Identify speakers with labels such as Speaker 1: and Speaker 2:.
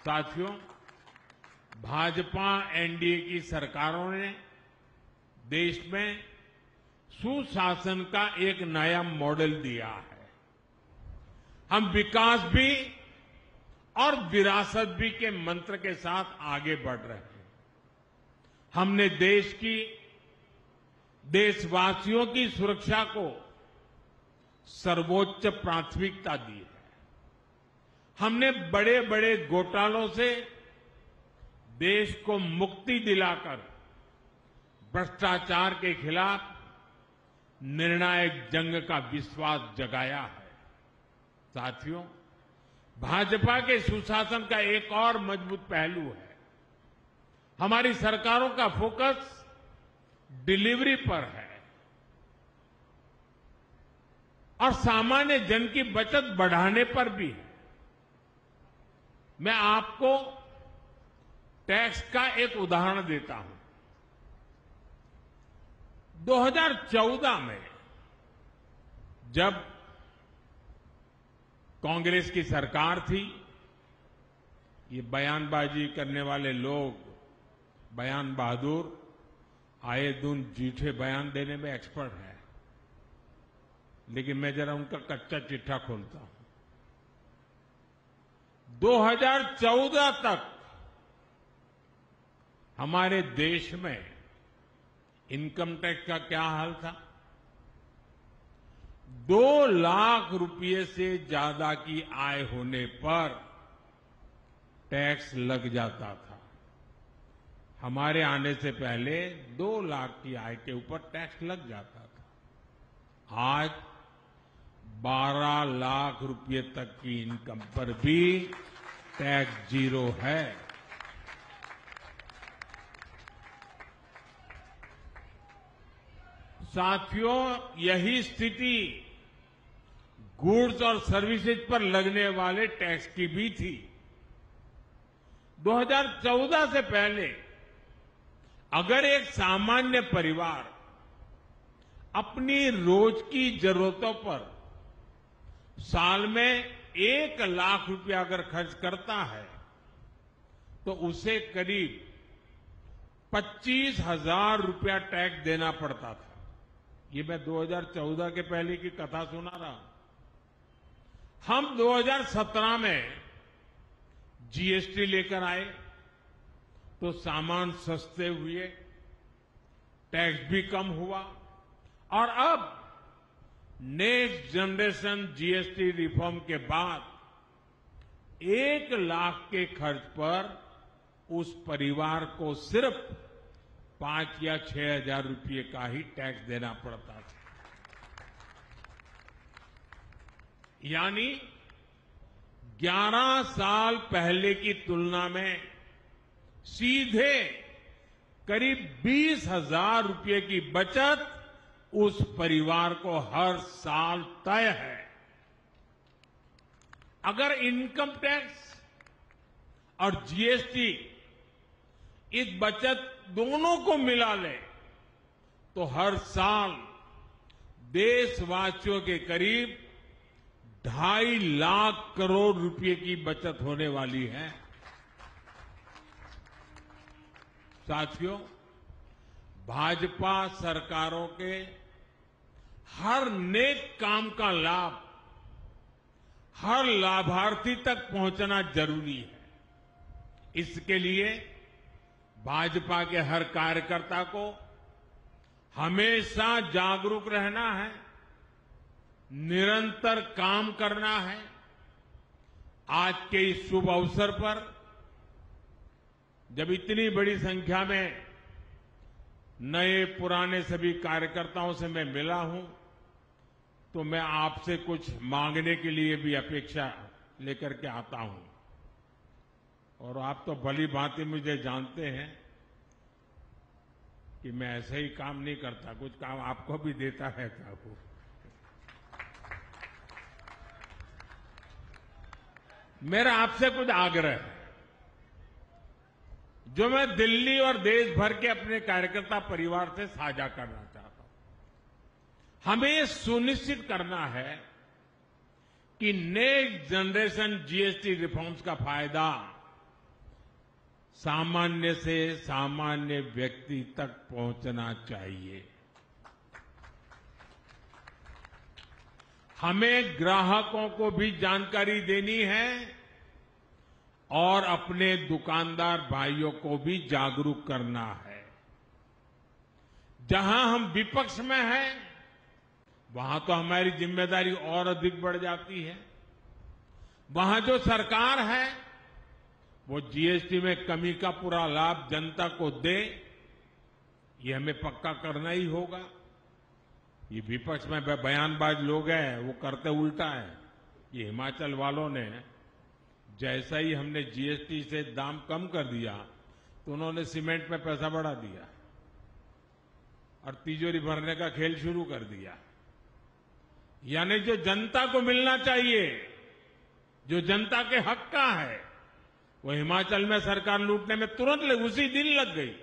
Speaker 1: साथियों, भाजपा एनडीए की सरकारों ने देश में सुशासन का एक नया मॉडल दिया है। हम विकास भी और विरासत भी के मंत्र के साथ आगे बढ़ रहे हैं। हमने देशवासियों की सुरक्षा को सर्वोच्च प्राथमिकता दी है। हमने बड़े बड़े घोटालों से देश को मुक्ति दिलाकर भ्रष्टाचार के खिलाफ निर्णायक जंग का विश्वास जगाया है। साथियों, भाजपा के सुशासन का एक और मजबूत पहलू है। हमारी सरकारों का फोकस डिलीवरी पर है और सामान्य जन की बचत बढ़ाने पर भी है। मैं आपको टैक्स का एक उदाहरण देता हूं। 2014 में जब कांग्रेस की सरकार थी, ये बयानबाजी करने वाले लोग, बयान बहादुर, आए दिन झूठे बयान देने में एक्सपर्ट है, लेकिन मैं जरा उनका कच्चा चिट्ठा खोलता हूं। 2014 तक हमारे देश में इनकम टैक्स का क्या हाल था? 2 लाख रुपए से ज्यादा की आय होने पर टैक्स लग जाता था। हमारे आने से पहले 2 लाख की आय के ऊपर टैक्स लग जाता था। आज 12 लाख रुपए तक की इनकम पर भी टैक्स जीरो है। साथियों, यही स्थिति गुड्स और सर्विसेज पर लगने वाले टैक्स की भी थी। 2014 से पहले अगर एक सामान्य परिवार अपनी रोज की जरूरतों पर साल में 1 लाख रुपया अगर खर्च करता है तो उसे करीब 25,000 रुपया टैक्स देना पड़ता था। ये मैं 2014 के पहले की कथा सुना रहा हूं। हम 2017 में जीएसटी लेकर आए तो सामान सस्ते हुए, टैक्स भी कम हुआ और अब नेक्स्ट जनरेशन जीएसटी रिफॉर्म के बाद 1 लाख के खर्च पर उस परिवार को सिर्फ 5 या 6,000 रुपये का ही टैक्स देना पड़ता था। यानी 11 साल पहले की तुलना में सीधे करीब 20,000 रुपये की बचत उस परिवार को हर साल तय है। अगर इनकम टैक्स और जीएसटी इस बचत दोनों को मिला ले तो हर साल देशवासियों के करीब 2.5 लाख करोड़ रुपए की बचत होने वाली है। साथियों, भाजपा सरकारों के हर नेक काम का लाभ हर लाभार्थी तक पहुंचना जरूरी है। इसके लिए भाजपा के हर कार्यकर्ता को हमेशा जागरूक रहना है, निरंतर काम करना है। आज के इस शुभ अवसर पर जब इतनी बड़ी संख्या में नए पुराने सभी कार्यकर्ताओं से मैं मिला हूं तो मैं आपसे कुछ मांगने के लिए भी अपेक्षा लेकर के आता हूं। और आप तो भली भांति मुझे जानते हैं कि मैं ऐसे ही काम नहीं करता, कुछ काम आपको भी देता रहता हूं। मेरा आपसे कुछ आग्रह है जो मैं दिल्ली और देश भर के अपने कार्यकर्ता परिवार से साझा करना चाहता हूं। हमें यह सुनिश्चित करना है कि नेक्स्ट जनरेशन जीएसटी रिफॉर्म्स का फायदा सामान्य से सामान्य व्यक्ति तक पहुंचना चाहिए। हमें ग्राहकों को भी जानकारी देनी है और अपने दुकानदार भाइयों को भी जागरूक करना है। जहां हम विपक्ष में हैं, वहां तो हमारी जिम्मेदारी और अधिक बढ़ जाती है। वहां जो सरकार है वो जीएसटी में कमी का पूरा लाभ जनता को दे, ये हमें पक्का करना ही होगा। ये विपक्ष में बयानबाज लोग हैं, वो करते उल्टा है। ये हिमाचल वालों ने जैसा ही हमने जीएसटी से दाम कम कर दिया तो उन्होंने सीमेंट में पैसा बढ़ा दिया और तिजोरी भरने का खेल शुरू कर दिया। यानी जो जनता को मिलना चाहिए, जो जनता के हक का है, वो हिमाचल में सरकार लूटने में तुरंत उसी दिन लग गई।